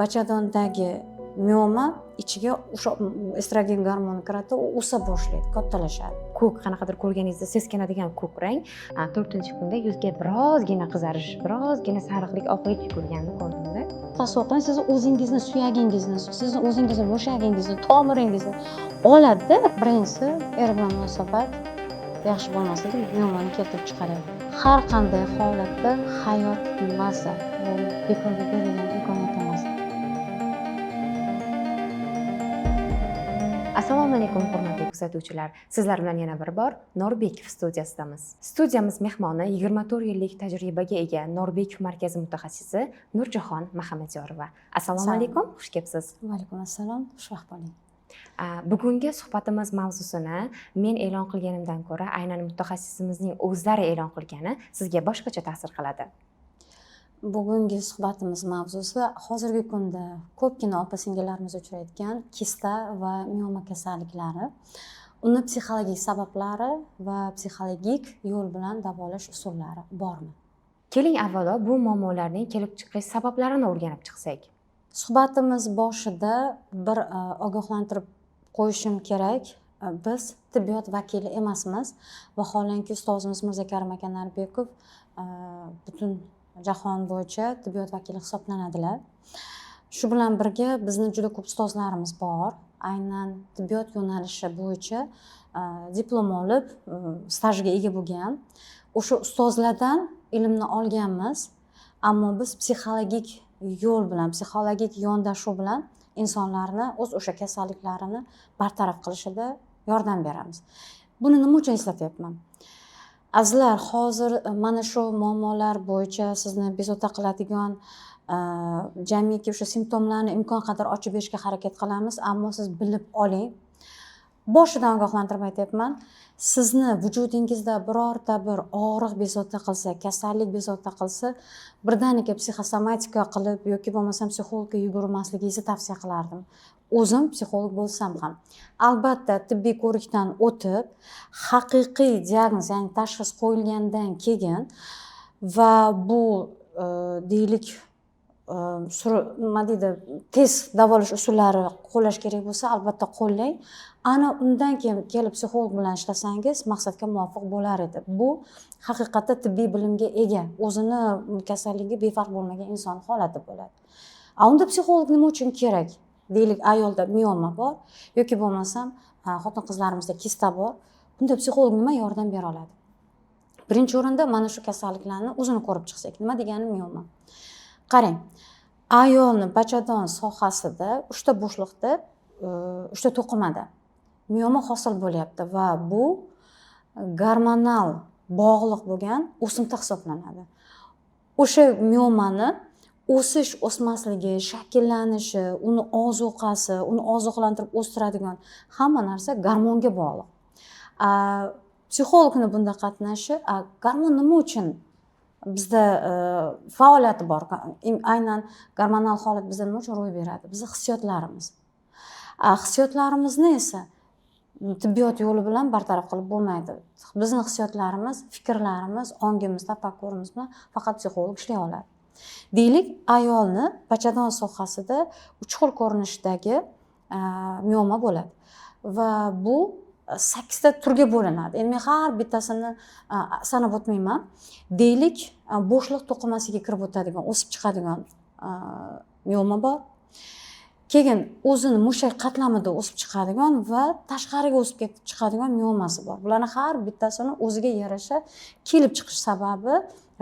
bachadondagi mioma ichiga o'sha estrogen gormoni kiradi, u o'sa boshlaydi, kattalashadi. Ko'k, qanaqadir ko'rganingizda seskanadigan ko'k rang 4-kunda yuzga birozgina qizarish, birozgina sariqlik oqlik yugurganini ko'rdimda. Tasavvur qiling, sizni o'zingizni suyagingizni, sizni o'zingizni mushagingizni, tomiringizni oladi-da. Birinchisi er bilan munosabat yaxshi bo'lmasligi miomani keltirib chiqaradi. Har qanday holatda hayot maza, bekorga berilgan imkoniyat emas. Assalomu alaykum hurmatli kuzatuvchilar. Sizlar bilan yana bir bor Norbekov studiyasidamiz. Studiyamiz mehmoni 24 yillik tajribaga ega Norbekov markazi mutaxassisi Nurjahon Mahamadyorova. Assalomu alaykum, xush kelibsiz. Va alaykum assalom, xushvaqt bo'ling. Bugungi suhbatimiz mavzusini men e'lon qilganimdan ko'ra aynan mutaxassisimizning o'zlari e'lon qilgani sizga boshqacha ta'sir qiladi. Bugungi suhbatimiz mavzusi hozirgi kunda ko'pgina opa-singillarimiz uchrayotgan kista va mioma kasalliklari, uni psixologik sabablari va psixologik yo'l bilan davolash usullari bormi? Keling avvalo bu muammolarning kelib chiqish sabablarini o'rganib chiqsak. Suhbatimiz boshida bir ogohlantirib qo'yishim kerak. Biz tibbiyot vakili emasmiz. Vaholanki ustozimiz Mirzakarim aka Norbekov butun jahon bo'yicha tibbiyot vakili hisoblanadilar. Shu bilan birga bizni juda ko'p ustozlarimiz bor. Aynan tibbiyot yo'nalishi bo'yicha diplom olib, stajga ega bo'lgan. O'sha ustozlardan ilmni olganmiz, ammo biz psixologik yo'l bilan, psixologik yondashuv bilan insonlarni o'z o'sha kasalliklarini bartaraf qilishida yordam beramiz. Buni nima uchun eslatyapman? Azizlar, hozir mana shu muammolar bo'yicha sizni bezovta qiladigan jamiki o'sha simptomlarni imkon qadar ochib berishga harakat qilamiz, ammo siz bilib oling. Boshidan ogohlantirib aytyapman. Sizni vujudingizda birorta bir og'riq bezovta qilsa, kasallik bezovta qilsa, birdaniga psixosomatika qilib yoki bo'lmasam psixologga yugurmasligingizni tavsiya qilardim. O'zim psixolog bo'lsam ham. Albatta tibbiy ko'rikdan o'tib, haqiqiy diagnoz, ya'ni tashxis qo'yilgandan keyin va bu deylik nima deydi, tez davolash usullari qo'llash kerak bo'lsa, albatta qo'llang. Ana undan keyin kelib psixolog bilan ishlasangiz maqsadga muvofiq bo'lar edi. Bu haqiqatda tibbiy bilimga ega, o'zini kasalligiga befarq bo'lmagan inson holati bo'ladi. Unda psixolog nima uchun kerak? Deylik ayolda mioma bor yoki bo'lmasam xotin-qizlarimizda kista bor. Bunda psixolog nima yordam bera oladi? Birinchi o'rinda mana shu kasalliklarni o'zini ko'rib chiqsak, nima degani mioma? Qarang, ayolni bachadon sohasida, uchta bo'shliqda, uchta to'qimada mioma hosil bo'lyapti va bu gormonal bog'liq bo'lgan o'simta hisoblanadi. O'sha miomani o'sish, o'smasligi, shakllanishi, uni ozuqasi, uni oziqlantirib o'stiradigan hamma narsa gormonga bog'liq. Psixologning bunda qatnashi, gormon nima uchun bizda faoliyati bor? Aynan gormonal holat bizda nima uchun ro'y beradi? Bizning hissiyotlarimiz. Hissiyotlarimizni esa tibbiyot yo'li bilan bartaraf qilib bo'lmaydi. Bizning hissiyotlarimiz, fikrlarimiz, ongimiz, tafakkurimiz bilan faqat psixolog ishlay oladi. Deylik, ayolni bachadon sohasida 3 xil ko'rinishdagi mioma bo'ladi va bu 8 ta turga bo'linadi. Endi men har bittasini sanab o'tmayman. Deylik, bo'shliq to'qimasiga kirib o'tadigan, o'sib chiqadigan mioma bor. Keyin o'zini mushak qatlamida o'sib chiqadigan va tashqariga o'sib ketib chiqadigan miomasi bor. Bularning har bittasini o'ziga yarasha kelib chiqish sababi,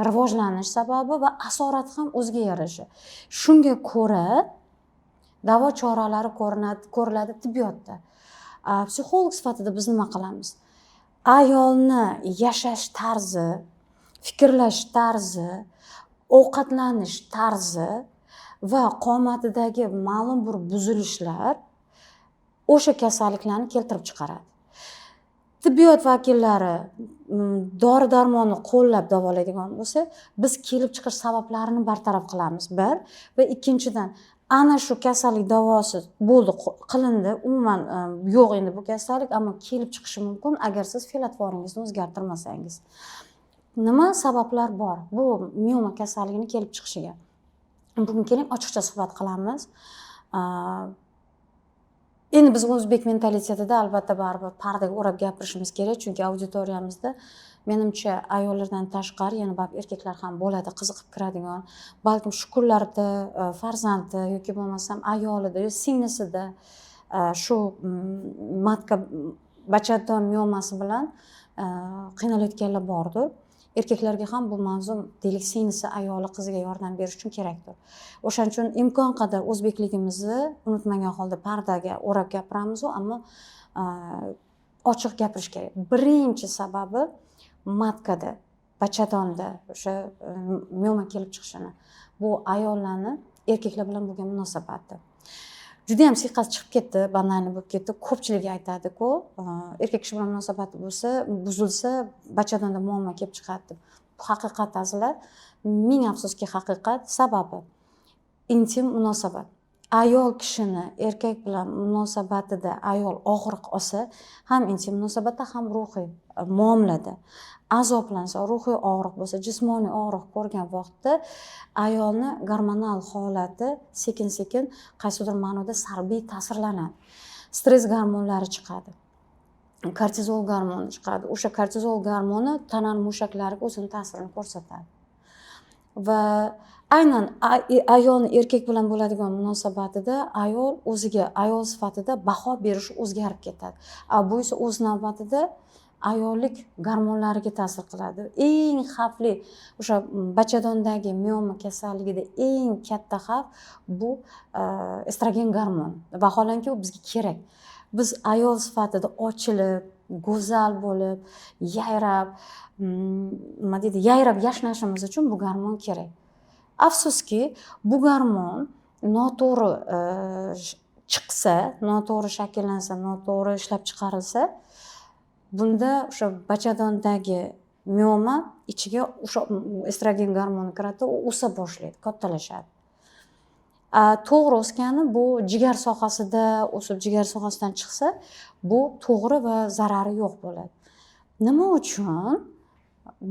rivojlanish sababi va asorati ham o'ziga yarasha. Shunga ko'ra davo choralari ko'riladi tibbiyotda. Psixolog sifatida biz nima qilamiz? Ayolni yashash tarzi, fikrlash tarzi, ovqatlanish tarzi va qomatidagi ma'lum bir buzilishlar o'sha kasalliklarni keltirib chiqaradi. Tibbiyot vakillari dori-darmonni qo'llab davolaydigan bo'lsa, biz kelib chiqish sabablarini bartaraf qilamiz. Bir va ikkinchidan ana shu kasallik davosi bo'ldi, qilindi, umuman yo'q endi bu kasallik, ammo kelib chiqishi mumkin agar siz fe'l-atvoringizni o'zgartirmasangiz. Nima sabablar bor bu mioma kasalligining kelib chiqishiga? bugun keling ochiqcha suhbat qilamiz. Endi biz o'zbek mentalitetida albatta baribir pardaga o'rab gapirishimiz kerak, chunki auditoriyamizda menimcha ayollardan tashqari yana baribir erkaklar ham bo'ladi, qiziqib kiradigan. Balkim shu kunlarda farzandi yoki bo'lmasam ayolida yo singlisida shu matka bachadon miyomasi bilan qiynalayotganlar bordir. Erkaklarga ham bu mavzu deylik singlisi ayoli qiziga yordam berish uchun kerakdir. O'shaning uchun imkon qadar o'zbekligimizni unutmagan holda pardaga o'rab gapiramiz, ammo ochiq gapirish kerak. Birinchi sababi matkada, bachadonda o'sha miyoma kelib chiqishini. Bu ayollarni erkaklar bilan bo'lgan munosabati. Juda ham siyqasi chiqib ketdi, banalniy bo'lib ketdi. Ko'pchilik aytadi-ku, erkak kishi bilan munosabati buzilsa, bachadonda muammo kelib chiqadi. Bu haqiqat azizlar, ming afsuski haqiqat. Sababi intim munosabat. Ayol kishini erkak bilan munosabatida ayol og'riq olsa, ham intim munosabatda, ham ruhiy muomalada azoblansa, ruhiy og'riq bo'lsa, jismoniy og'riq ko'rgan vaqtda ayolni gormonal holati sekin-sekin qaysidir ma'noda salbiy ta'sirlanadi. Stress gormonlari chiqadi. Kortizol gormoni chiqadi. O'sha kortizol gormoni tananing mushaklariga o'zining ta'sirini ko'rsatadi. Va aynan ayolni erkak bilan bo'ladigan munosabatida ayol o'ziga ayol sifatida baho berishi o'zgarib ketadi. Bu esa o'z navbatida ayollik gormonlariga ta'sir qiladi. Eng xavfli o'sha bachadondagi miyoma kasalligida eng katta xavf bu estrogen gormoni. Vaholanki u bizga kerak. Biz ayol sifatida ochilib, go'zal bo'lib, yayrab yashnashimiz uchun bu gormon kerak. Afsuski, bu gormon noto'g'ri chiqsa, noto'g'ri shakllansa, noto'g'ri ishlab chiqarilsa, bunda o'sha bachadondagi miyoma ichiga o'sha estrogen gormoni kiradi, u o'sa boshlaydi, kattalashadi. To'g'ri o'sgani bu jigar sohasida o'sib, jigar sohasidan chiqsa, bu to'g'ri va zarari yo'q bo'ladi. Nima uchun?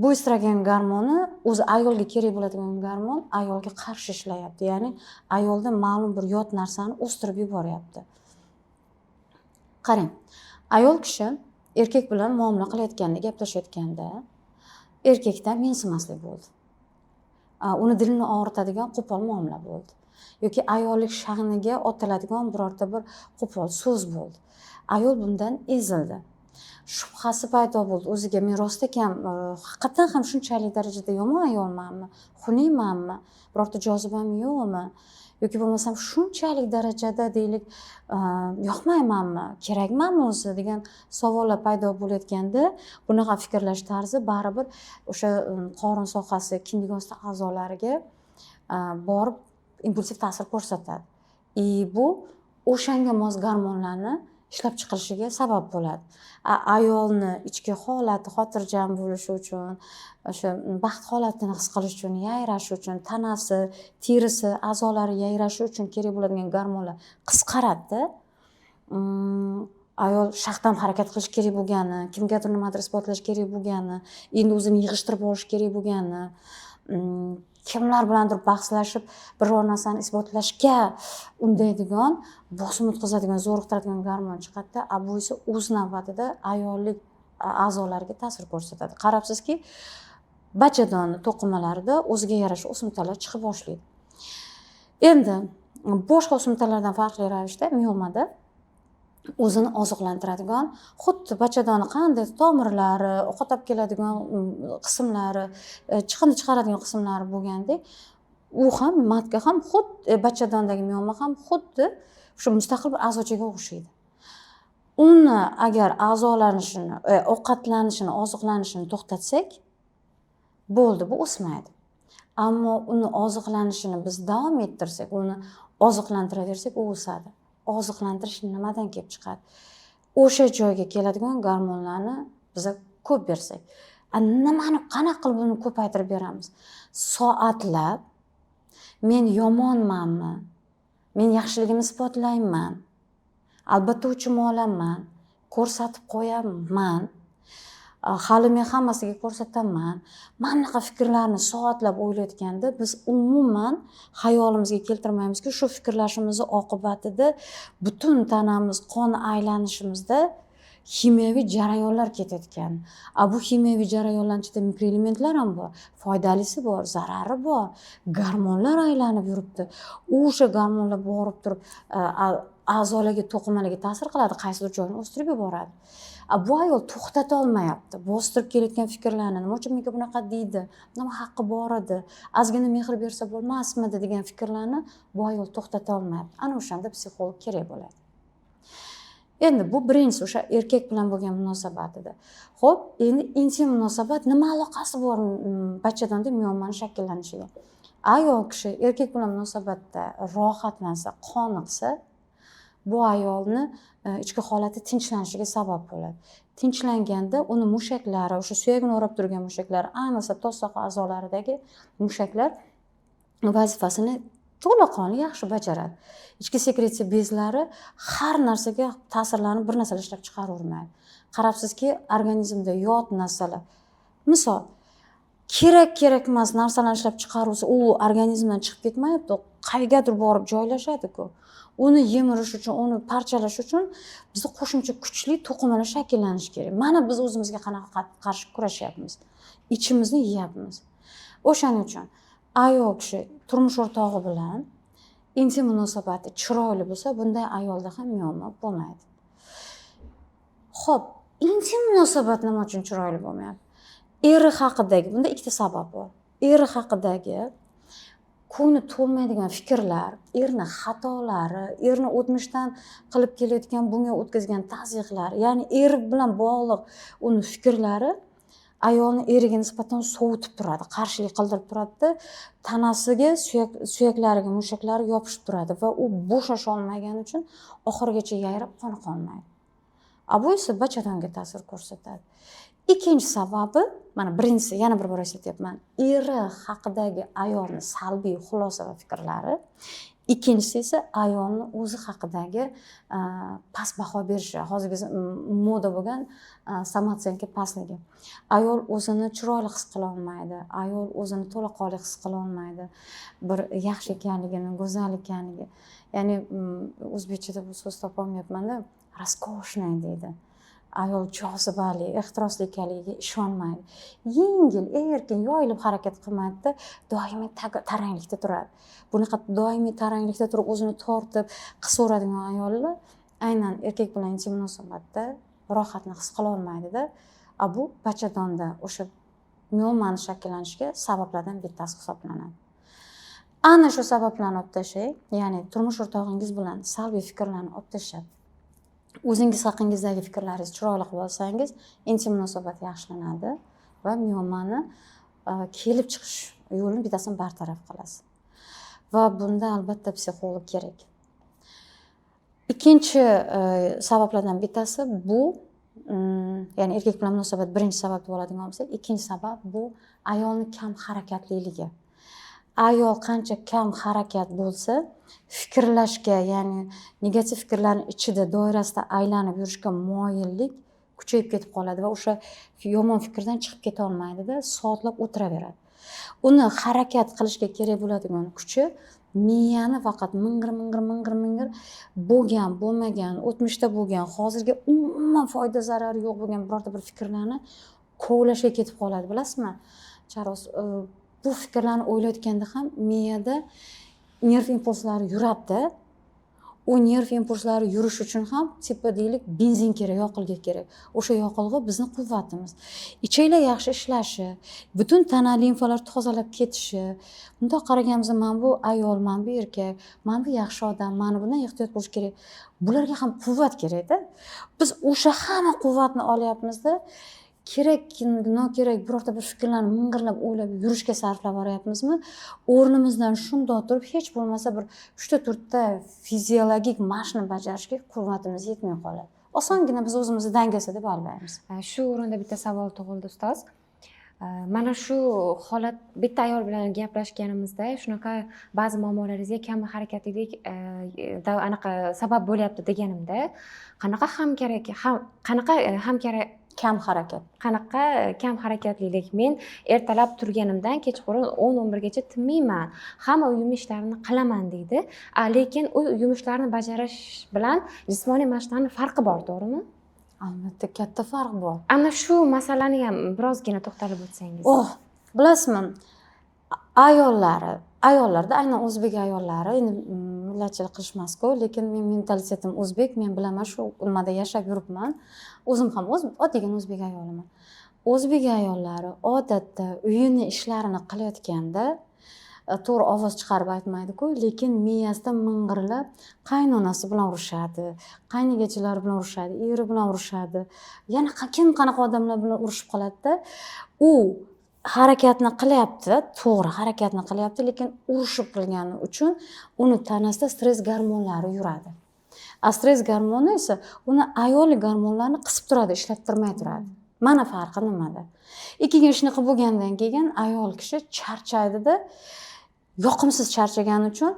Bu estrogen gormoni o'zi ayolga kerak bo'ladigan gormon ayolga qarshi ishlayapti. Ya'ni ayolda ma'lum bir yot narsani o'stirib yuboryapti. Qarang, ayol kishi erkak bilan muomala qilayotganda, gaplashayotganda erkakdan mensimaslik bo'ldi. Uni dilini og'ritadigan qo'pol muomala bo'ldi. Yoki ayollik sha'niga otiladigan birorta bir qo'pol so'z bo'ldi. Ayol bundan ezildi. Shubhasi paydo bo'ldi. O'ziga men rost ekan, haqiqatan ham shunchalik darajada yomon ayolmanmi? Xuniymanmi? Birorta jozibam yo'qmi? Yoki bo'lmasam shunchalik darajada deylik yoqmaymanmi? Kerakmanmi o'zi degan savollar paydo bo'layotganda, bunaqa fikrlash tarzi baribir o'sha qorin sohasi, kindik osti a'zolariga borib impulsiv ta'sir ko'rsatadi. Bu o'shanga mos gormonlarni ishlab chiqarishiga sabab bo'ladi. Ayolni ichki holati xotirjam bo'lishi uchun, o'sha baxt holatini his qilish uchun, yayrashi uchun, tanasi, terisi, a'zolari yayrashi uchun kerak bo'ladigan gormonlar qisqaradi. Ayol shaxdam harakat qilish kerak bo'lgani, kimgadir nimadir isbotlash kerak bo'lgani, endi o'zini yig'ishtirib olish kerak bo'lgani, kimlar bilandir bahslashib biror narsani isbotlashga undaydigan, bosim o'tkazadigan, zo'riqtiradigan gormon chiqadi. Bu esa o'z navbatida ayollik a'zolariga ta'sir ko'rsatadi. Qarabsizki, bachadon to'qimalarida o'ziga yarasha o'simtalar chiqib boshlaydi. Endi boshqa o'simtalardan farqli ravishda miyomada o'zini oziqlantiradigan, xuddi bachadoni qanday tomirlari, ovqat olib keladigan qismlari, chiqindi chiqaradigan qismlari bo'lgandek, u ham matka ham xuddi bachadondagi miyoma ham xuddi shu mustaqil bir a'zochaga o'xshaydi. Uni agar a'zolanishini, ovqatlanishini, oziqlanishini to'xtatsak, bo'ldi, bu o'smaydi. Ammo uni oziqlanishini biz davom ettirsak, uni oziqlantiraversak, u o'sadi. Oziqlantirish nimadan kelib chiqadi? O'sha joyga keladigan gormonlarni biz ko'p bersak, nimani qanaqa qilib buni ko'paytirib beramiz? Soatlab men yomonmanmi? Men yaxshiligimni isbotlayman. Albatta uchun olaman, ko'rsatib qo'yaman. hali men hammasiga ko'rsataman. Mana bunaqa fikrlarni soatlab o'ylayotganda biz umuman xayolimizga keltirmaymizki, shu fikrlashimizni oqibatida butun tanamiz qon aylanishimizda kimyoviy jarayonlar ketayotgan. Bu kimyoviy jarayonlar ichida mikroelementlar ham bor, foydalisi bor, zarari bor, gormonlar aylanib yuribdi. O'sha gormonlar borib turib a'zolarga, to'qimalarga ta'sir qiladi, qaysidir joyini o'stirib yuboradi. Bu ayol to'xtata olmayapti. Bostirib kelayotgan fikrlarni, nima uchun menga bunaqa deydi? Nima haqqi bor edi? Ozgina mehr bersa bo'lmasmidi degan fikrlarni bu ayol to'xtata olmayapti. Ana o'shanda psixolog kerak bo'ladi. Endi bu birinchisi o'sha erkak bilan bo'lgan munosabat edi. Xo'p, endi intim munosabat nima aloqasi bor bachadonda miyomani shakllanishiga? Ayol kishi erkak bilan munosabatda rohatlansa, qoniqsa, bu ayolni ichki holati tinchlanishiga sabab bo'ladi. Tinchlanganda uni mushaklari, o'sha suyagini o'rab turgan mushaklar, ayniqsa tos soha a'zolaridagi mushaklar vazifasini to'laqonli yaxshi bajaradi. Ichki sekresiya bezlari har narsaga ta'sirlarni bir narsalar ishlab chiqaravermaydi. Qarabsizki, organizmda yot narsalar, misol kerak emas narsalarni ishlab chiqaruvsa, u organizmdan chiqib ketmayapti, qaygadir borib joylashadi-ku. Uni yemirish uchun, uni parchalash uchun bizda qo'shimcha kuchli to'qimalar shakllanishi kerak. Mana biz o'zimizga qanaqa qarshi kurashyapmiz. Ichimizni yeyapmiz. O'shaning uchun ayol kishi turmush o'rtog'i bilan intim munosabati chiroyli bo'lsa, bunday ayolda ham mioma bo'lmaydi. Xo'p, intim munosabat nima uchun chiroyli bo'lmayapti? Eri haqidagi, bunda ikkita sabab bor. Eri haqidagi ko'ngli to'lmaydigan fikrlar, erni xatolari, erni o'tmishdan qilib kelayotgan, bunga o'tkazgan tazyiqlar, ya'ni er bilan bog'liq uni fikrlari ayolni eriga nisbatan sovutib turadi, qarshilik qildirib turadi, tanasiga, suyaklariga, mushaklari yopishib turadi va u bo'shasha olmagani uchun oxirigacha yayrab qoni qolmaydi. Bu esa bachadonga ta'sir ko'rsatadi. Ikkinchi sababi, mana birinchisi, yana bir bor aytyapman, eri haqidagi ayolning salbiy xulosa va fikrlari. Ikkinchisi esa ayolni o'zi haqidagi past baho berishi, hozirgi moda bo'lgan samotsenka pastligi. Ayol o'zini chiroyli his qila olmaydi, ayol o'zini to'laqonli his qila olmaydi, bir yaxshi ekanligini, go'zal ekanligi. Ya'ni o'zbekchada bu so'z topolmayapman-da, raskoshniy deydi. Ayol jozibali, ehtirosli ekanligiga ishonmaydi. Yengil, erkin, yoyilib harakat qilmaydi-da, doimiy taranglikda turadi. Bunaqa doimiy taranglikda turib o'zini tortib, qisaveradigan ayollar aynan erkak bilan intim munosabatda rohatni his qila olmaydi-da. Bu bachadonda o'sha miomani shakllanishiga sabablardan bittasi hisoblanadi. Ana shu sabablarni olib tashlay, ya'ni turmush o'rtog'ingiz bilan salbiy fikrlarni olib tashlab, o'zingiz haqingizdagi fikrlaringizni chiroyli qilib olsangiz, intim munosabat yaxshilanadi va miomani kelib chiqish yo'lini bittasini bartaraf qilasiz. Va bunda albatta psixolog kerak. Ikkinchi sabablardan bittasi bu, ya'ni erkak bilan munosabat birinchi sabab deb oladigan bo'lsak, ikkinchi sabab bu ayolning kam harakatliligi. Ayol qancha kam harakat bo'lsa, fikrlashga, ya'ni negativ fikrlarning ichida, doirasida aylanib yurishga moyillik kuchayib ketib qoladi va o'sha yomon fikrdan chiqib keta olmaydi-da, soatlab o'tiraveradi. Uni harakat qilishga kerak bo'ladigan kuchi miyani faqat ming'ir bo'lgan, bo'lmagan, o'tmishda bo'lgan, hozirga umuman foyda zarari yo'q bo'lgan birorta bir fikrlarni kovlashga ketib qoladi, bilasizmi? Charos, bu fikrlarni o'ylayotganda ham miyada nerv impulslari yuradi. U nerv impulslari yurish uchun ham tipa deylik benzin kerak, yoqilg'i kerak. O'sha yoqilg'i bizni quvvatimiz. Ichaklar yaxshi ishlashi, butun tana limfalar tozalab ketishi. Bundoq qaraganimizda men bu ayol, men bu erkak, men bu yaxshi odam, meni bundan ehtiyot bo'lish kerak. Bularga ham quvvat kerak-da. Biz o'sha hamma quvvatni olyapmiz-da. Kerak, nokerak birorta bir fikrlarni ming'irlab o'ylab yurishga sarflab boryapmizmi? O'rnimizdan shundoq turib, hech bo'lmasa bir 3-4 ta fiziologik mashqni bajarishga quvvatimiz yetmay qoladi. Osongina biz o'zimizni dangasa deb albaymiz. Shu o'rinda bitta savol tug'ildi, ustoz. Mana shu holat bitta ayol bilan gaplashganimizda shunaqa ba'zi muammolaringizga kam harakatlilik anaqa sabab bo'lyapti deganimda qanaqa Kam harakat. qanaqa kam harakatlilik men ertalab turganimdan kechqurun 10-11 gacha tinmayman, hamma uyim ishlarini qilaman deydi. Lekin u yumushlarni bajarish bilan jismoniy mashqlarning farqi bor, to'g'rimi? Albatta katta farq bor. Ana shu masalani ham birozgina to'xtalib o'tsangiz. Bilasizmi, ayollarda aynan o'zbek ayollari endi millatchilik qilishmas-ku, lekin men mentalitetim o'zbek, men bilaman shu nimada yashab yuribman. O'zim ham oddiygina o'zbek ayoliman. O'zbek ayollari odatda uyini ishlarini qilayotganda to'g'ri ovoz chiqarib aytmaydi-ku, lekin miyasida ming'irlab qaynonasi bilan urushadi, qaynigachalari bilan urushadi, eri bilan urushadi. Yana kim qanaqa odamlar bilan urushib qoladi-da, u harakatni qilyapti, to'g'ri harakatni qilyapti, lekin urushib qilgani uchun uni tanasida stress gormonlari yuradi. Stress gormoni esa uni ayollik gormonlarni qisib turadi, ishlattirmay turadi. Mana farqi nimada? Ikkiga shunaqa bo'lgandan keyin ayol kishi charchaydida, yoqimsiz charchagani uchun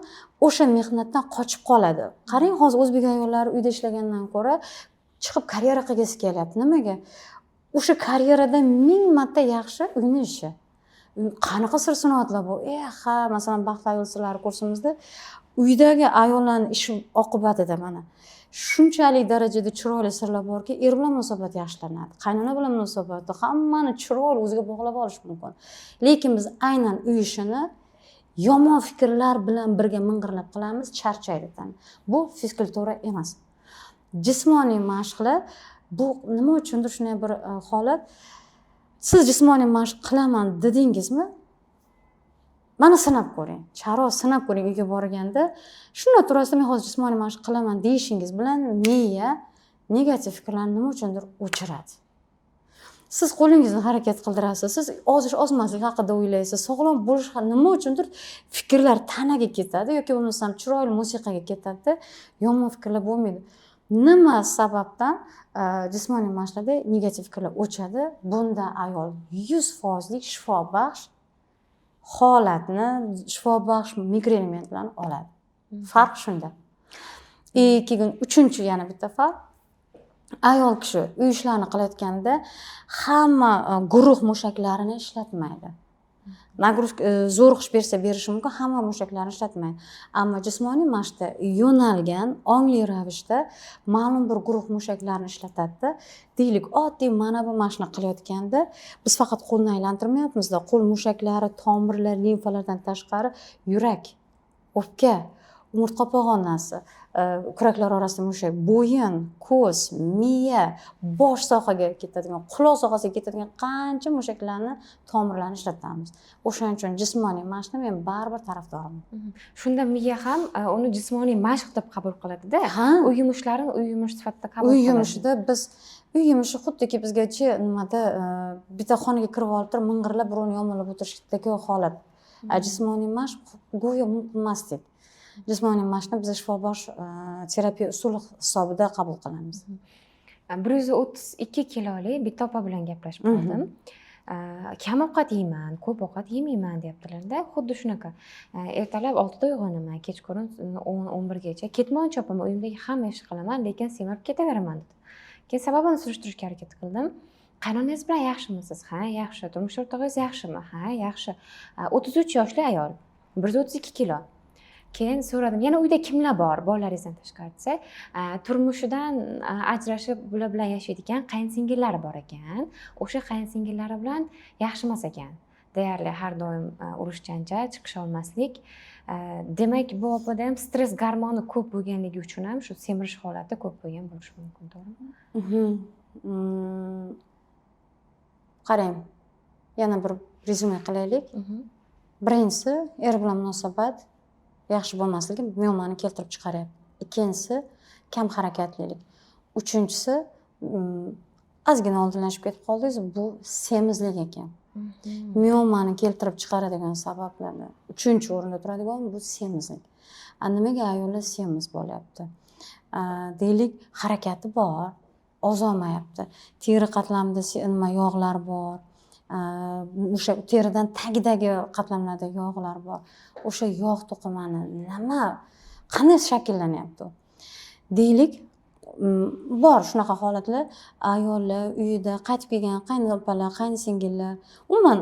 o'sha mehnatdan qochib qoladi. Qarang, hozir o'zbek ayollari uyda ishlagandan ko'ra chiqib karyera qilgisi kelyapti. Nimaga? O'sha karyeradan 1000 marta yaxshi uyni ishi. Qanaqa sir-sinoatlar bu? Masalan, baxtli ayol sirlari kursimizda uydagi ayollarning ish oqibatida mana shunchalik darajada chiroyli sirlar borki, er bilan munosabat yaxshilanadi, qaynona bilan munosabatda hammani chiroyli o'ziga bog'lab olish mumkin. Lekin biz aynan uy ishini yomon fikrlar bilan birga ming'irlab qilamiz, charchaydi tana. Bu fizikultura emas. Jismoniy mashqlar bu nima uchundir shunday bir holat. Siz jismoniy mashq qilaman dedingizmi? Mana sinab ko'ring. Charo sinab ko'ring, uyga borganda shunday turasizda men hozir jismoniy mashq qilaman deyishingiz bilan miya negativ fikrlarni nima uchundir o'chiradi. Siz qo'lingizni harakat qildirasiz, siz ozish ozmaslik haqida o'ylaysiz, sog'lom bo'lish nima uchundir fikrlar tanaga ketadi yoki bo'lmasam chiroyli musiqaga ketadi, yomon fikrlar bo'lmaydi. Nima sababdan jismoniy mashqlarda negativ fikrlar o'chadi? Bunda ayol 100% shifobaxsh holatni, shifobaxsh mikroelementlarni oladi. Farq shunda. Keyin uchinchi yana bitta farq. Ayol kishi uy ishlarini qilayotganda hamma guruh mushaklarini ishlatmaydi. Zo'rg'ish bersa berishi mumkin, hamma mushaklarni ishlatmaydi. Ammo jismoniy mashqda yo'nalgan, ongli ravishda ma'lum bir guruh mushaklarni ishlatadi. Deylik, oddiy mana bu mashqni qilayotganda biz faqat qo'lni aylantirmayapmiz-da, qo'l mushaklari, tomirlar, limfalardan tashqari yurak, o'pka, umurtqa pog'onasi, kuraklar orasida mushak, bo'yin, ko'z, miya, bosh sohaga ketadigan, quloq sohasiga ketadigan qancha mushaklarni, tomirlarni ishlatamiz. O'shaning uchun jismoniy mashqni men baribir tarafdoriman. Shunda miya ham uni jismoniy mashq deb qabul qiladi-da. Uy yumushlarini uy yumushi sifatida qabul qiladi. Uy yumushida biz uy yumushi xuddiki bizgacha nimada bitta xonaga kirib olib turib ming'irlab birovni yomonlab o'tirishdagi holat. Jismoniy mashq go'yo mumkin emasdek. Jismoniy mashqni biz shifobaxsh terapiya usuli hisobida qabul qilamiz. 132 kilolik bitta opa bilan gaplashib qoldim. Kam ovqat yeyman, ko'p ovqat yemayman deyaptilar-da. Xuddi shunaqa. Ertalab 6 da uyg'onaman, kechqurun 10-11 gacha. Ketmon chopaman, uyimdagi hamma ishni qilaman, lekin semirib ketaveraman dedi. Keyin sababini surishtirishga harakat qildim. Qaynonangiz bilan yaxshimisiz? Ha, yaxshi. Turmush o'rtog'ingiz yaxshimi? Ha, yaxshi. 33 yoshli ayol, 132 kilo. Keyin so'radim, yana uyda kimlar bor, bolalaringizdan tashqari desa, turmushidan ajrashib bular bilan yashaydigan qaynsingillari bor ekan. O'sha qaynsingillari bilan yaxshi emas ekan. Deyarli har doim urush janjal, chiqisha olmaslik. Demak, bu opada ham stress gormoni ko'p bo'lganligi uchun ham shu semirish holati ko'p bo'lgan bo'lishi mumkin, to'g'rimi? Qarang, yana bir rezyume qilaylik. Birinchisi, er bilan munosabat yaxshi bo'lmasligi miomani keltirib chiqaryapti. Ikkinchisi kam harakatlilik. Uchinchisi ozgina oldinlashib ketib qoldingiz, bu semizlik ekan. Miomani keltirib chiqaradigan sabablarni 3-o'rinda turadigan bu semizlik. Nimaga ayollar semiz bo'lyapti? Deylik, harakati bor, ozolmayapti. Teri qatlamida nima yog'lar bor o'sha teridan tagidagi qatlamlarda yog'lar bor. O'sha yog' to'qimani qanday shakllanyapti u? Deylik, bor shunaqa holatlar. Ayollar uyida qaytib kelgan qaynopalar, qaynsingillar, umuman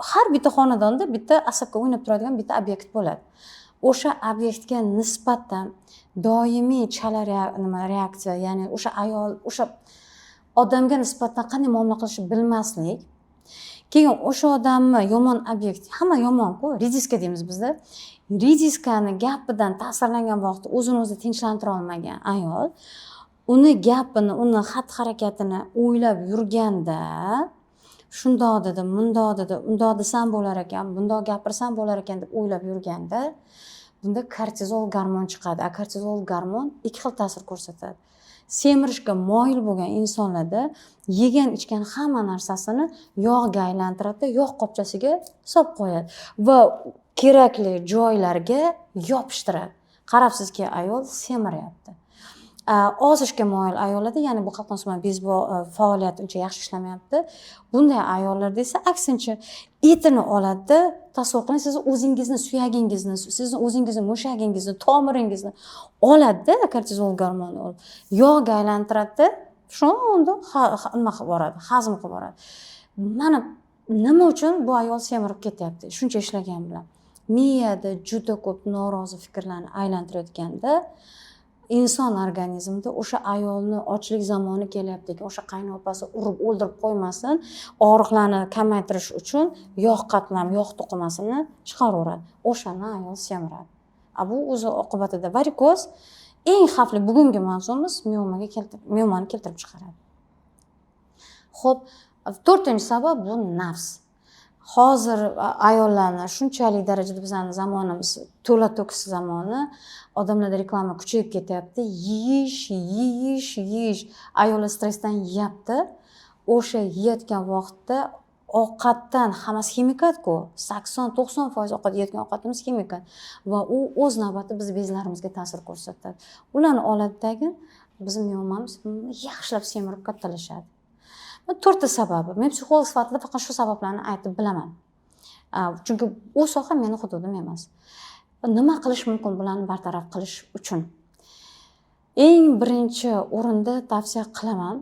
har bitta xonadonda bitta asabga o'ynab turadigan bitta obyekt bo'ladi. O'sha obyektga nisbatan doimiy chala reaksiya, ya'ni o'sha ayol, o'sha odamga nisbatan qanday muomala qilishni bilmaslik. Keyin o'sha odamni yomon obyekt, hamma yomon-ku, ridiska deymiz bizda. Ridiskani gapidan ta'sirlangan vaqtda o'zini o'zi tinchlantira olmagan ayol uni gapini, uni xatti-harakatini o'ylab yurganda, shundoq dedi, mundoq dedi, undoq desam bo'lar ekan, bundoq gapirsam bo'lar ekan deb o'ylab yurganda, bunda kortizol gormon chiqadi. Kortizol gormon ikki xil ta'sir ko'rsatadi. Semirishga moyil bo'lgan insonlarda yegan ichgan hamma narsasini yog'ga aylantiradi, yog' qopchasiga solib qo'yadi va kerakli joylarga yopishtiradi. Qarabsizki, ayol semiryapti. Ozishga moyil ayollarda, ya'ni bu qalqonsimon bez faoliyati uncha yaxshi ishlamayapti. Bunday ayollarda esa aksincha etini oladi. Tasavvur qiling, siz o'zingizni suyagingizni, sizni o'zingizni mushagingizni, tomiringizni oladi, kortizol gormoni olib, yog'ga aylantiradi. Shunda nima qilib boradi, hazm qilib boradi. Mana nima uchun bu ayol semirib ketyapti? Shuncha ishlagan bilan. Miyada juda ko'p norozi fikrlarni aylantirayotganda inson organizmida o'sha ayolni ochlik zamoni kelyapti ekan, o'sha qaynopasi urib o'ldirib qo'ymasin, og'riqlarni kamaytirish uchun yog' qatlam, yog' to'qimasini chiqaraveradi. O'shani ayol semiradi. Bu o'zi oqibatida varikoz, eng xavfli bugungi mavzumiz miomani keltirib chiqaradi. Xo'p, 4-sabab bu nafs. Hozir ayollarni shunchalik darajada bizning zamonimiz to'la to'kis zamoni, odamlarda reklama kuchayib ketyapti. Yeyish. Ayollar stressdan yeyapti. O'sha yeyotgan vaqtda ovqatdan hammasi ximikat-ku. 80-90% ovqat yeyotgan ovqatimiz ximikat va u o'z navbatida biz bezlarimizga ta'sir ko'rsatadi. Ularni oladidagi bizning miomamiz yaxshilab semirib kattalashadi. 4ta sababi. Men psixolog sifatida faqat shu sabablarni aytib bilaman. Chunki u soha meni hududim emas. Nima qilish mumkin bularni bartaraf qilish uchun? Eng birinchi o'rinda tavsiya qilaman.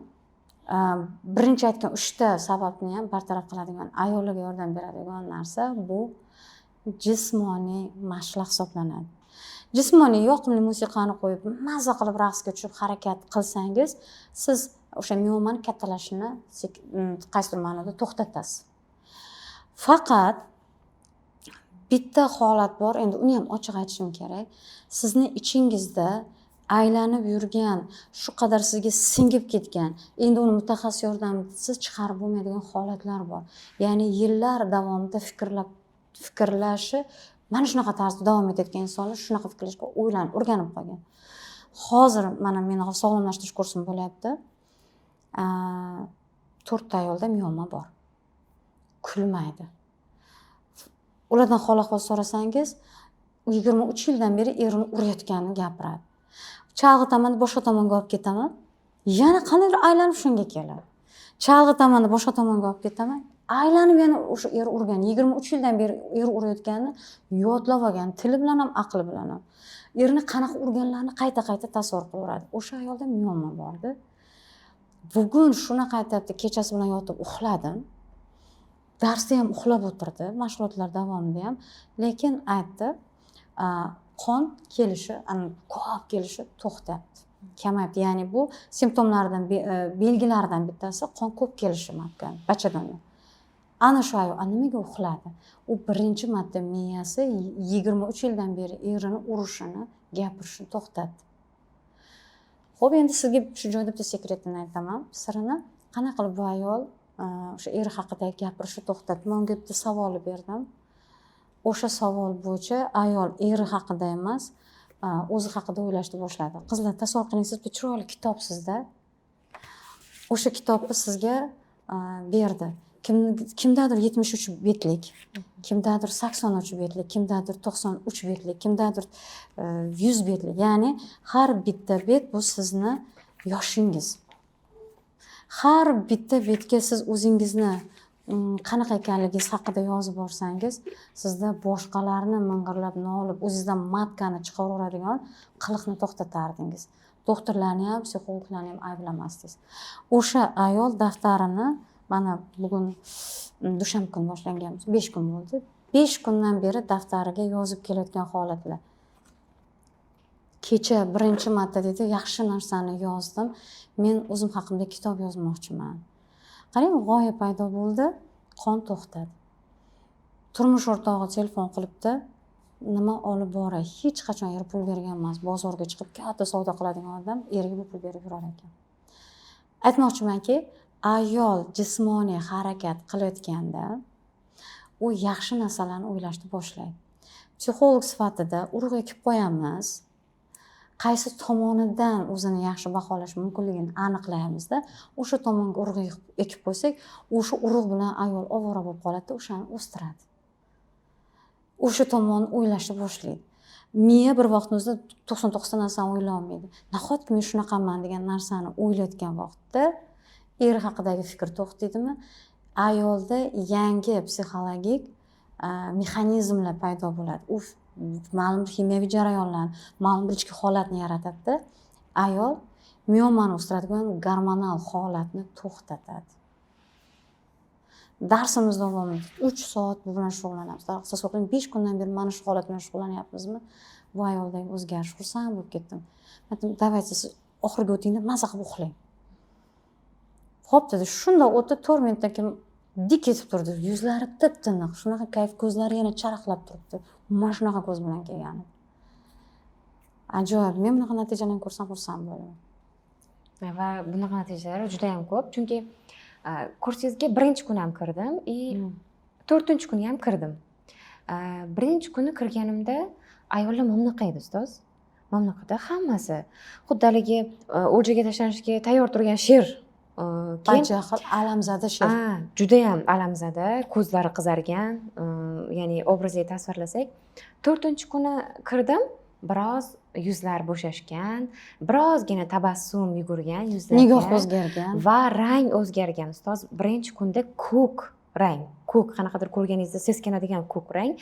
Birinchi aytgan 3ta sababni ham bartaraf qiladigan, ayollarga yordam beradigan narsa bu jismoniy mashqlar hisoblanadi. Jismoniy yoqimli musiqani qo'yib, mazza qilib raqsga tushib harakat qilsangiz, siz o'sha miomani kattalashini qaysidir ma'noda to'xtatasiz. Faqat bitta holat bor, endi uni ham ochiq aytishim kerak. Sizni ichingizda aylanib yurgan, shu qadar sizga singib ketgan, endi uni mutaxassis yordamisiz chiqarib bo'lmaydigan holatlar bor. Ya'ni yillar davomida fikrlashi, mana shunaqa tarzda davom etayotgan insonlar shunaqa fikrlashga o'rganib qolgan. Hozir mana meni sog'lomlashtirish kursim bo'lyapti. 4 ayolda mioma bor. Kulmaydi. Ulardan hol-ahvol so'rasangiz, 23 yildan beri erini urayotganini gapiradi. Chalg'itaman, boshqa tomonga olib ketaman. Yana qanday aylanib shunga keladi. Chalg'itaman, boshqa tomonga olib ketaman. Aylanib yana o'sha er urgan, 23 yildan beri er urayotganini yodlab olgan, tili bilan ham, aqli bilan ham. Erini qanaqa urganlarini qayta-qayta tasavvur qilaveradi. O'sha ayolda mioma bordi. Bugun shunaqa aytibdi, kechasi bilan yotib uxladim. Darsda ham uxlab o'tirdi, mashg'ulotlar davomida ham, lekin aytdi, qon kelishi, ko'p kelishi to'xtadi, kamayibdi. Ya'ni bu simptomlardan, belgilaridan bittasi qon ko'p kelishi mumkin, bachadan. Ana shu ayol nimaga uxladi? U birinchi marta miyasi 23 yildan beri erini urishini, gapirishini to'xtatdi. Xo'p, endi sizga shu joyda bitta sekretini aytaman, sirini. Qanaqa qilib bu ayol o'sha eri haqida gapirishni to'xtatdi? Men unga bitta savol berdim. O'sha savol bo'yicha ayol eri haqida emas, o'zi haqida o'ylashni boshladi. Qizlar, tasavvur qiling, siz bir chiroyli kitob sizda. O'sha kitobni sizga berdi. Kimdadir 73 betlik, kimdadir 83 betlik, kimdadir 93 betlik, kimdadir 100 betlik. Ya'ni har bitta bet bu sizni yoshingiz. Har bitta betga siz o'zingizni qanaqa ekanligingiz haqida yozib borsangiz, sizda boshqalarni ming'irlab nolib, o'zingizdan matkani chiqaraveradigan qiliqni to'xtatardingiz. Doktorlarni ham, psixologlarni ham ayblamasdingiz. O'sha ayol daftarini mana bugun dushanba kuni boshlangan, 5 kun bo'ldi. 5 kundan beri daftariga yozib kelayotgan holatlar. Kecha birinchi marta dedi, yaxshi narsani yozdim. Men o'zim haqimda kitob yozmoqchiman. Qarang, g'oya paydo bo'ldi, qon to'xtadi. Turmush o'rtog'i telefon qilibdi, nima olib boray, hech qachon eri pul bergan emas. Bozorga chiqib katta savdo qiladigan odam eriga pul berib yurar ekan. Aytmoqchimanki, ayol jismoniy harakat qilayotganda u yaxshi narsalarni o'ylashni boshlaydi. Psixolog sifatida urug' ekib qo'yamiz. Qaysi tomonidan o'zini yaxshi baholash mumkinligini aniqlaymiz-da. O'sha tomonga urug' ekib qo'ysak, o'sha urug' bilan ayol ovora bo'lib qoladi, o'shani o'stiradi. O'sha tomonni o'ylashni boshlaydi. Miya bir vaqtning o'zida 99 ta narsani o'ylay olmaydi. Nahotki men shunaqaman degan narsani o'ylayotgan vaqtda er haqidagi fikr to'xtaydimi? Ayolda yangi psixologik mexanizmlar paydo bo'ladi. U ma'lum kimyoviy jarayonlarni, ma'lum bir ichki holatni yaratadi. Ayol miyomani o'stiradigan gormonal holatni to'xtatadi. Darsimiz davomida 3 soat bu bilan shug'ullanamiz. Asoslan 5 kundan beri mana shu holat bilan shug'ullanyapmizmi? Bu ayoldagi o'zgarish, xursand bo'lib ketdim. Aytdim, "Davaychi siz oxirgi o'tingda maza qilib uxlang." Xo'p dedi, shunda o'tib 4 minutdan keyin dik etib turdi. Yuzlari tip-tiniq, shunaqa kayf, ko'zlari yana charaqlab turibdi. Mana shunaqa ko'z bilan kelgan. Ajoyib, men bunaqa natijalarni ko'rsam xursand bo'laman. Va bunaqa natijalar juda ham ko'p, chunki kursingizga birinchi kuni ham kirdim, 4-chi kuni ham kirdim. Birinchi kuni kirganimda ayollar mamnuqa edi, ustoz. Mamnuqada hammasi xuddi haligi o'ljaga tashlanishga tayyor turgan sher. Bajaxil alamzada sher. Juda ham alamzada, ko'zlari qizargan, ya'ni obrazga tasvirlasak, 4-chi kuni kirdim, biroz yuzlar bo'shashgan, birozgina tabassum yugurgan yuzlarga. Nigoh o'zgargan va rang o'zgargan, ustoz. Birinchi kunda ko'k rang, ko'k qanaqadir ko'rganingizda seskanadigan ko'k rang,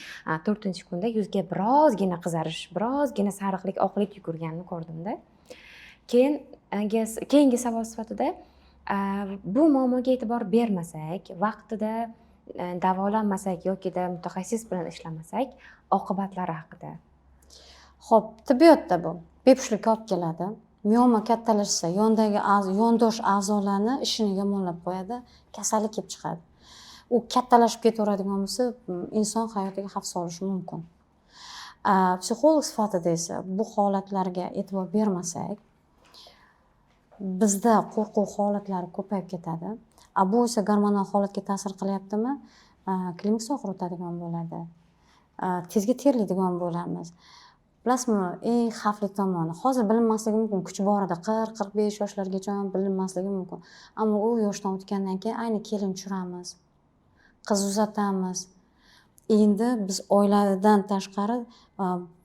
4-chi kunda yuzga birozgina qizarish, birozgina sariqlik, oqlik yugurganini ko'rdimda. Keyingi savol sifatida bu muammoga e'tibor bermasak, vaqtida davolanmasak yokida mutaxassis bilan ishlamasak, oqibatlari haqida. Xo'p, tibbiyotda bu bepushtlikka olib keladi. Miyoma kattalashsa, yondosh a'zolarni ishini yomonlab qo'yadi, kasallik kelib chiqadi. U kattalashib ketaveradigan bo'lsa, inson hayotiga xavf solishi mumkin. Psixolog sifatida esa bu holatlarga e'tibor bermasak, bizda qo'rquv holatlari ko'payib ketadi. Bu esa gormonal holatga ta'sir qilyaptimi? Klinik sohir o'tadigan bo'ladi. Tezga terlaydigan bo'lamiz. Bilasizmi, eng xavfli tomoni, hozir bilinmasligi mumkin, kuch borida 40-45 yoshlargacha ham bilinmasligi mumkin. Ammo u yoshdan o'tgandan keyin ayni kelin tushiramiz, qiz uzatamiz. Endi biz oiladan tashqari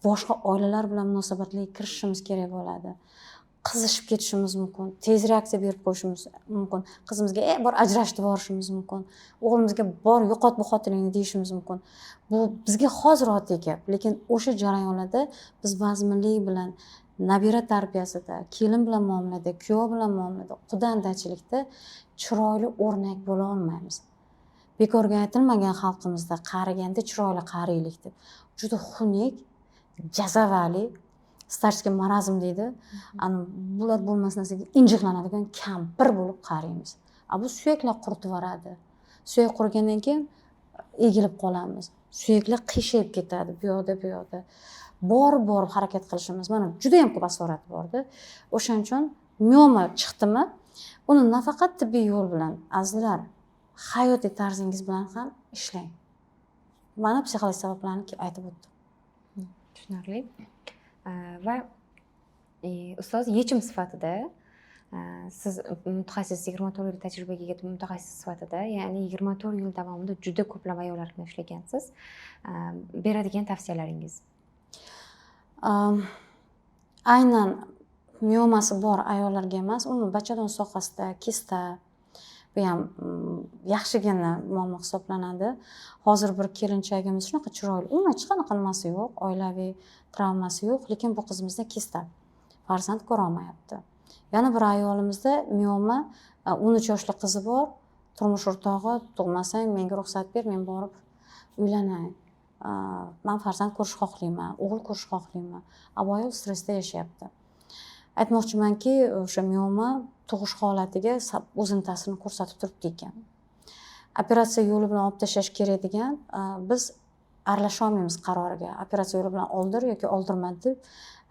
boshqa oilalar bilan munosabatlarga kirishimiz kerak bo'ladi. Qizishib ketishimiz mumkin, tez reaksiya berib qo'yishimiz mumkin. Qizimizga bor ajrashib borishimiz mumkin. O'g'limizga bor yo'qot bu xotiningni deyishimiz mumkin. Bu bizga hozir oddiy gap, lekin o'sha jarayonlarda biz vazminlik bilan, nabira tarbiyasida, kelin bilan muomalada, kuyov bilan muomalada, qudandachilikda chiroyli o'rnak bo'la olmaymiz. Bekorga aytilmagan xalqimizda qariganda chiroyli qariylik deb. Juda xunuk, jazavali, starskiy marazm deydi. Bular bo'lmas narsaga injiqlanadigan kampir bo'lib qaraymiz. Bu suyaklar quritib yuboradi. Suyak qurigandan keyin egilib qolamiz. Suyaklar qiyshayib ketadi bu yoqda. Borib harakat qilishimiz. Mana juda ham ko'p asorati borda. O'shaning uchun miyoma chiqdimi, uni nafaqat tibbiy yo'l bilan, azizlar, hayotiy tarzingiz bilan ham ishlang. Mana psixologik sabablarni aytib o'tdim. Tushunarli. Va ustoz, yechim sifatida siz mutaxassis, 24 yil tajribaga ega mutaxassis sifatida, ya'ni 24 yil davomida juda ko'plab ayollar bilan ishlagansiz. Beradigan tavsiyalaringiz? Aynan miyomasi bor ayollarga emas, umuman bachadon sohasida, kista, Bu ham yaxshigina muammo hisoblanadi. Hozir bir kelinchagimiz shunaqa chiroyli, umuman hech qanaqa nimasi yo'q, oilaviy travmasi yo'q, lekin bu qizimizda kista, farzand ko'ra olmayapti. Yana bir ayolimizda mioma, 13 yoshli qizi bor, turmush o'rtog'i tug'masang menga ruxsat ber, men borib uylanay. Men farzand ko'rish xohlayman, o'g'il ko'rish xohlayman. Bu ayol stressda yashayapti. Aytmoqchimanki, o'sha mioma tug'ish holatiga o'zini ta'sirini ko'rsatib turibdi ekan. Operatsiya yo'li bilan olib tashlash kerak degan, biz aralasha olmaymiz qaroriga. Operatsiya yo'li bilan oldir yoki oldirma deb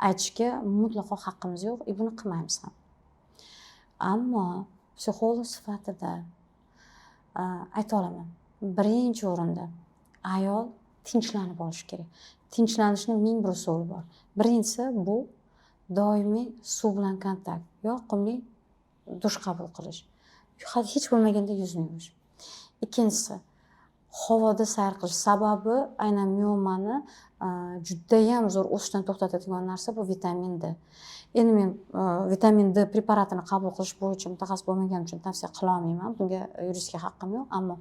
aytishga mutlaqo haqqimiz yo'q, buni qilmaymiz ham. Ammo psixolog sifatida ayta olaman, birinchi o'rinda ayol tinchlanib olishi kerak. Tinchlanishning ming bir usuli bor. Birinchisi bu doimiy suv bilan kontakt, yoqimli dush qabul qilish. Hech bo'lmaganda yuzni yuvish. Ikkinchisi, havoda sayr qilish. Sababi aynan miomani judayam zo'r o'sishdan to'xtatadigan narsa bu vitamin D. Endi men vitamin D preparatini qabul qilish bo'yicha mutaxassis bo'lmaganim uchun tavsiya qila olmayman. Bunga yuristka haqqim yo'q, ammo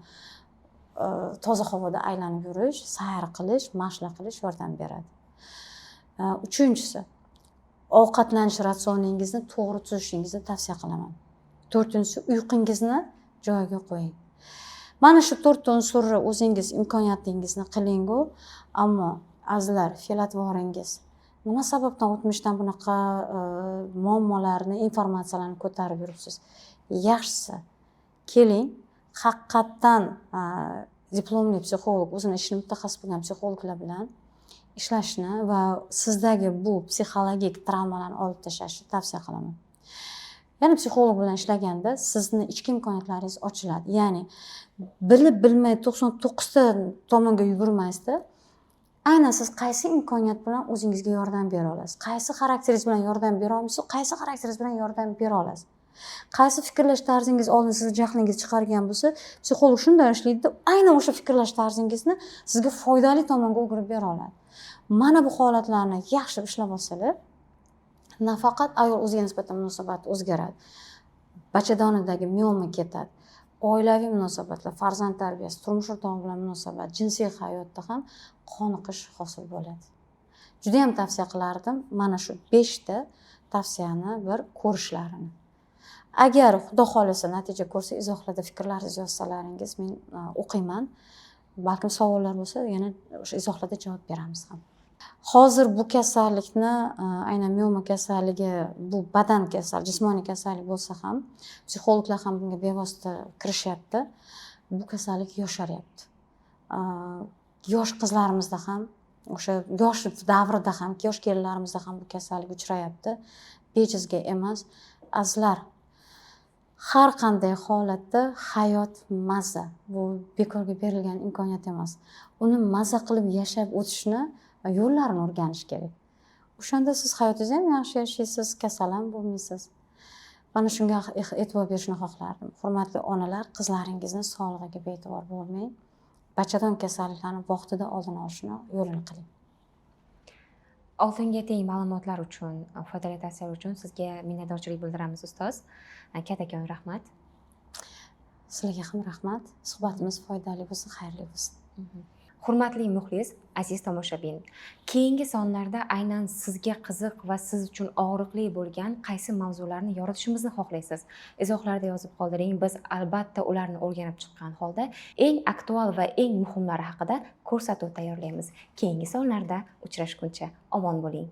toza havoda aylanib yurish, sayr qilish, mashq qilish yordam beradi. Uchinchisi, ovqatlanish ratsioningizni to'g'ri tuzishingizni tavsiya qilaman. To'rtinchisi, uyqungizni joyiga qo'ying. Mana shu 4 unsurni o'zingiz imkoniyatingizni qiling-ku, ammo azizlar, fe'l-atvoringiz nima sababdan o'tmishdan bunaqa muammolarni, informatsiyalarni ko'tarib yuribsiz? Yaxshisi, keling, haqiqatdan diplomli psixolog, o'zini ishini mutaxassis bo'lgan psixologlar bilan ishlashni va sizdagi bu psixologik travmalarni olib tashlashni tavsiya qilaman. Ya'ni psixolog bilan ishlaganda sizni ichki imkoniyatlaringiz ochiladi. Ya'ni bilib bilmay 99 ta tomonga yugurmaysizda. Aynan siz qaysi imkoniyat bilan o'zingizga yordam bera olasiz? Qaysi xarakteringiz bilan yordam bera olmaysiz? Qaysi xarakteringiz bilan yordam bera olasiz? Qaysi fikrlash tarzingiz oldin sizni jahlingiz chiqargan bo'lsa, psixolog shunday ishlaydi, aynan o'sha fikrlash tarzingizni sizga foydali tomonga o'girib bera oladi. Mana bu holatlarni yaxshi ishlab olsalar, nafaqat ayol o'ziga nisbatan munosabati o'zgaradi, bachadonidagi mioma ketadi, oilaviy munosabatlar, farzand tarbiyasi, turmush o'rtog'i bilan munosabat, jinsiy hayotda ham qoniqish hosil bo'ladi. Juda ham tavsiya qilardim mana shu 5 ta tavsiyani bir ko'rishlarini. Agar xudo xolisa natija ko'rsa, izohlarda fikrlaringizni yozsalaringiz men o'qiyman. Balkim savollar bo'lsa, yana o'sha izohlarda javob beramiz ham. Hozir bu kasallikni, aynan mioma kasalligi, bu badan kasalligi, jismoniy kasallik bo'lsa ham, psixologlar ham bunga bevosita kirishyapti. Bu kasallik yosharyapti. Yosh qizlarimizda ham, o'sha yosh davrida ham, yosh kelinlarimizda ham bu kasallik uchrayapti. Bejizga emas. Azizlar, har qanday holatda hayot mazza. Bu bekorga berilgan imkoniyat emas. Uni mazza qilib yashab o'tishni yo'llarini o'rganish kerak. O'shanda siz hayotingizni ham yaxshi yashaysiz, kasal ham bo'lmaysiz. Mana shunga e'tibor berishni xohlardim. Hurmatli onalar, qizlaringizni sog'lig'iga bee'tibor bo'lmang. Bachadon kasalliklarni vaqtida oldini olishni yo'lini qiling. Oltinga teng ma'lumotlar uchun, foydali tavsiyalar uchun sizga minnatdorchilik bildiramiz ustoz. Kattakon rahmat. Sizlarga ham rahmat. Suhbatimiz foydali bo'lsin, xayrli bo'lsin. Hurmatli muxlis, aziz tomoshabin, keyingi sonlarda aynan sizga qiziq va siz uchun og'riqli bo'lgan qaysi mavzularni yoritishimizni xohlaysiz? Izohlarda yozib qoldiring. Biz albatta ularni o'rganib chiqqan holda eng aktual va eng muhimlari haqida ko'rsatuv tayyorlaymiz. Keyingi sonlarda uchrashguncha omon bo'ling.